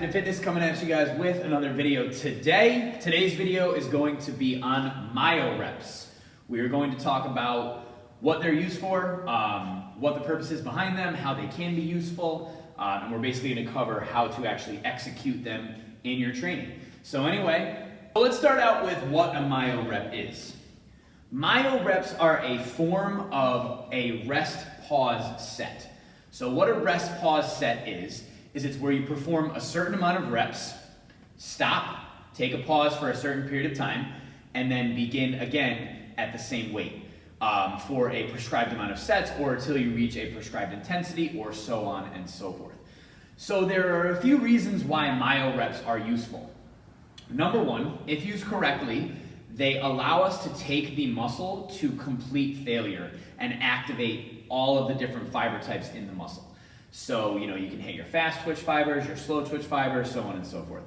Infinite Fitness coming at you guys with another video today. Today's video is going to be on myoreps. We are going to talk about what they're used for, what the purpose is behind them, how they can be useful, and we're basically going to cover how to actually execute them in your training. So anyway, let's start out with what a myorep is. Myoreps are a form of a rest pause set. So what a rest pause set is it's where you perform a certain amount of reps, stop, take a pause for a certain period of time, and then begin again at the same weight for a prescribed amount of sets or until you reach a prescribed intensity or so on and so forth. So there are a few reasons why myoreps are useful. Number one, if used correctly, they allow us to take the muscle to complete failure and activate all of the different fiber types in the muscle. So, you can hit your fast twitch fibers, your slow twitch fibers, so on and so forth.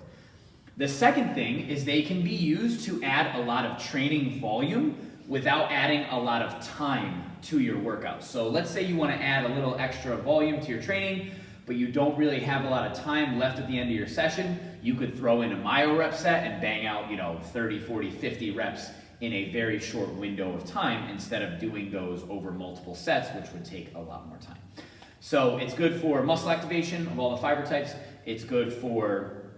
The second thing is they can be used to add a lot of training volume without adding a lot of time to your workout. So let's say you want to add a little extra volume to your training, but you don't really have a lot of time left at the end of your session. You could throw in a myorep set and bang out, 30, 40, 50 reps in a very short window of time instead of doing those over multiple sets, which would take a lot more time. So it's good for muscle activation of all the fiber types. It's good for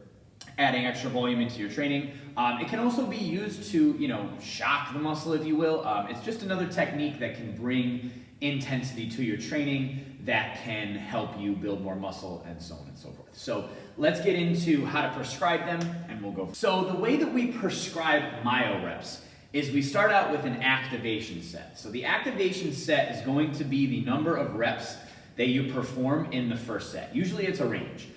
adding extra volume into your training. It can also be used to, shock the muscle, if you will. It's just another technique that can bring intensity to your training that can help you build more muscle and so on and so forth. So let's get into how to prescribe them and we'll go. So the way that we prescribe myoreps is we start out with an activation set. So the activation set is going to be the number of reps that you perform in the first set. Usually it's a range.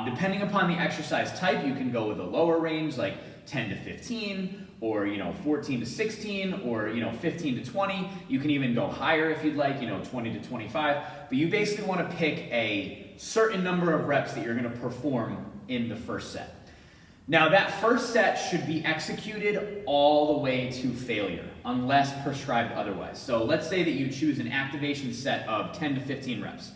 Depending upon the exercise type, you can go with a lower range like 10 to 15 or 14 to 16 or 15 to 20. You can even go higher if you'd like, 20 to 25. But you basically want to pick a certain number of reps that you're going to perform in the first set. Now that first set should be executed all the way to failure unless prescribed otherwise. So let's say that you choose an activation set of 10 to 15 reps.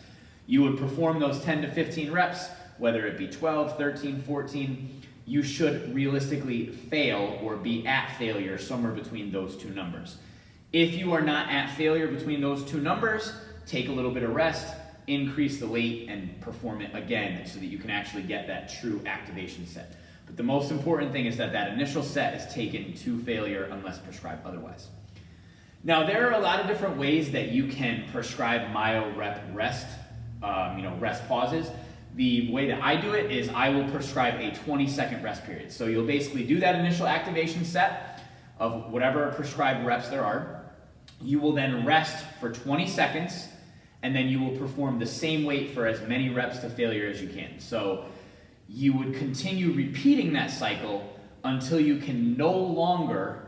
You would perform those 10 to 15 reps, whether it be 12, 13, 14, you should realistically fail or be at failure somewhere between those two numbers. If you are not at failure between those two numbers, take a little bit of rest, increase the weight, and perform it again so that you can actually get that true activation set. But the most important thing is that that initial set is taken to failure unless prescribed otherwise. Now there are a lot of different ways that you can prescribe myorep rest, rest pauses. The way that I do it is I will prescribe a 20-second rest period. So you'll basically do that initial activation set of whatever prescribed reps there are. You will then rest for 20 seconds, and then you will perform the same weight for as many reps to failure as you can. So you would continue repeating that cycle until you can no longer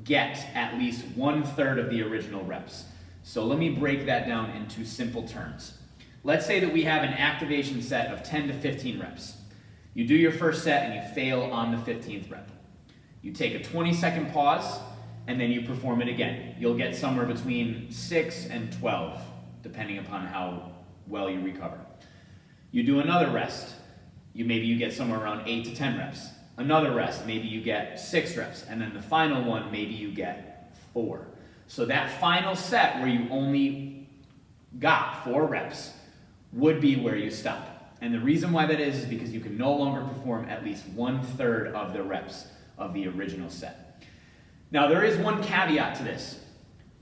get at least 1/3 of the original reps. So let me break that down into simple terms. Let's say that we have an activation set of 10 to 15 reps. You do your first set and you fail on the 15th rep. You take a 20-second pause and then you perform it again. You'll get somewhere between 6 and 12, depending upon how well you recover. You do another rest. Maybe you get somewhere around 8 to 10 reps. Another rest, maybe you get 6 reps. And then the final one, maybe you get 4. So that final set where you only got 4 reps would be where you stop. And the reason why that is because you can no longer perform at least 1/3 of the reps of the original set. Now there is one caveat to this.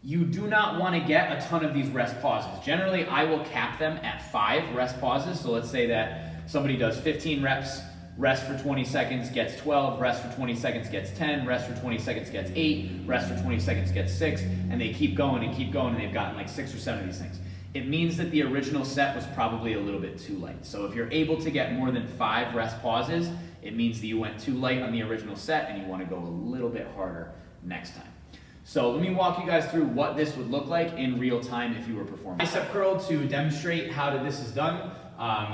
You do not want to get a ton of these rest pauses. Generally, I will cap them at 5 rest pauses. So let's say that somebody does 15 reps, rest for 20 seconds, gets 12, rest for 20 seconds, gets 10, rest for 20 seconds, gets 8, rest for 20 seconds, gets 6, and they keep going, and they've gotten like 6 or 7 of these things. It means that the original set was probably a little bit too light. So if you're able to get more than 5 rest pauses, it means that you went too light on the original set and you want to go a little bit harder next time. So let me walk you guys through what this would look like in real time if you were performing. Bicep curl to demonstrate how this is done.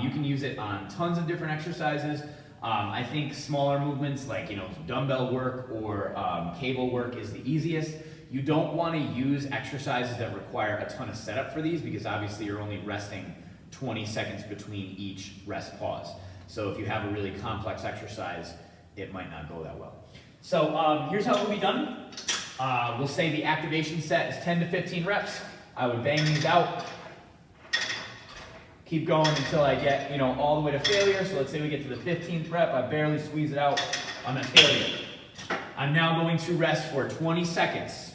You can use it on tons of different exercises. I think smaller movements like dumbbell work or cable work is the easiest. You don't want to use exercises that require a ton of setup for these because obviously you're only resting 20 seconds between each rest pause. So if you have a really complex exercise, it might not go that well. So here's how it will be done. We'll say the activation set is 10 to 15 reps. I would bang these out. Keep going until I get, all the way to failure. So let's say we get to the 15th rep. I barely squeeze it out. I'm at failure. I'm now going to rest for 20 seconds.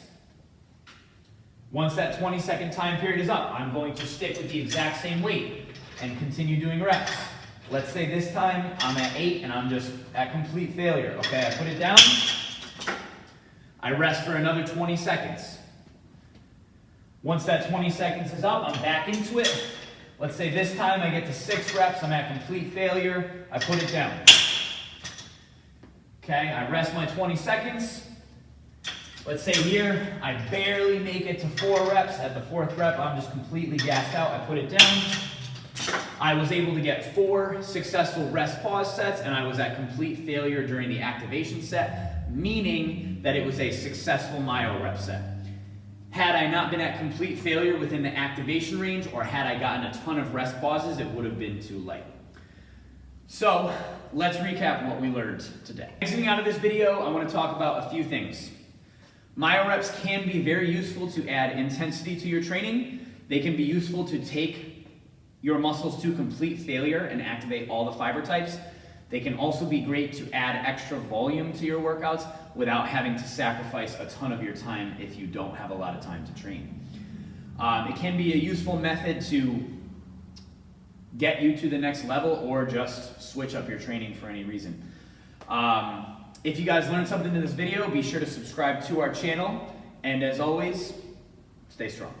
Once that 20-second time period is up, I'm going to stick with the exact same weight and continue doing reps. Let's say this time I'm at 8 and I'm just at complete failure. Okay, I put it down. I rest for another 20 seconds. Once that 20 seconds is up, I'm back into it. Let's say this time I get to 6 reps, I'm at complete failure. I put it down. Okay, I rest my 20 seconds. Let's say here, I barely make it to 4 reps. At the 4th rep, I'm just completely gassed out. I put it down. I was able to get 4 successful rest pause sets, and I was at complete failure during the activation set, meaning that it was a successful myo rep set. Had I not been at complete failure within the activation range, or had I gotten a ton of rest pauses, it would have been too light. So, let's recap what we learned today. Exiting out of this video, I want to talk about a few things. Myo reps can be very useful to add intensity to your training. They can be useful to take your muscles to complete failure and activate all the fiber types. They can also be great to add extra volume to your workouts without having to sacrifice a ton of your time if you don't have a lot of time to train. It can be a useful method to get you to the next level or just switch up your training for any reason. If you guys learned something in this video, be sure to subscribe to our channel. And as always, stay strong.